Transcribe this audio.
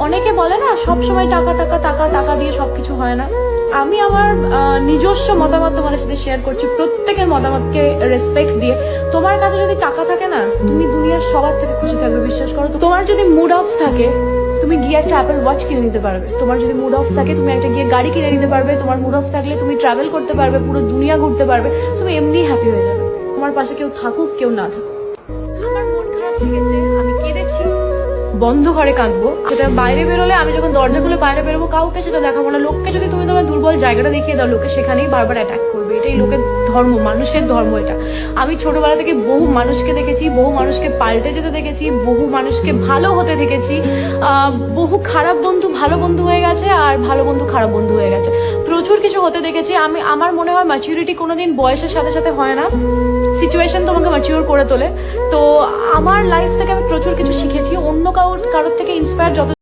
অনেকে বলে না সবসময় টাকা টাকা টাকা টাকা দিয়ে সবকিছু হয় না। আমি আমার নিজস্ব মতামত তোমাদের সাথে শেয়ার করছি, প্রত্যেকের মতামতকে রেসপেক্ট দিয়ে। তোমার কাছে যদি টাকা থাকে না, তুমি দুনিয়ার সবার থেকে খুশি থাকবে, বিশ্বাস করো। তোমার যদি মুড অফ থাকে, তুমি গিয়ে একটা অ্যাপেল ওয়াচ কিনে নিতে পারবে। তোমার যদি মুড অফ থাকে, তুমি একটা গিয়ে গাড়ি কিনে নিতে পারবে। তোমার মুড অফ থাকলে তুমি ট্রাভেল করতে পারবে, পুরো দুনিয়া ঘুরতে পারবে। তুমি এমনি হ্যাপি হয়ে যাবে, তোমার পাশে কেউ থাকুক কেউ না থাকুক। আমার মন খারাপ লেগেছে, আমি কেঁদেছি, বন্ধ ঘরে কাঁদবো। সেটা বাইরে বেরোলে, আমি যখন দরজা খুলে বাইরে বেরোবো, কাউকে সেটা দেখাবো না। লোককে যদি তুমি তোমার দুর্বল জায়গাটা দেখিয়ে দাও, লোকে সেখানেই বারবার অ্যাটাক করবে। এটাই লোকের ধর্ম, মানুষের ধর্ম এটা। আমি ছোটবেলা থেকে বহু মানুষকে দেখেছি, বহু মানুষকে পাল্টে যেতে দেখেছি, বহু মানুষকে ভালো হতে দেখেছি। বহু খারাপ বন্ধু ভালো বন্ধু হয়ে গেছে, আর ভালো বন্ধু খারাপ বন্ধু হয়ে গেছে। প্রচুর কিছু হতে দেখেছি আমি। আমার মনে হয় ম্যাচুরিটি কোনোদিন বয়সের সাথে সাথে হয় না, সিচুয়েশন তোমাকে ম্যাচিওর করে তোলে। তো আমার লাইফ থেকে আমি প্রচুর কিছু শিখেছি। অন্য কারোর থেকে ইন্সপায়ার যত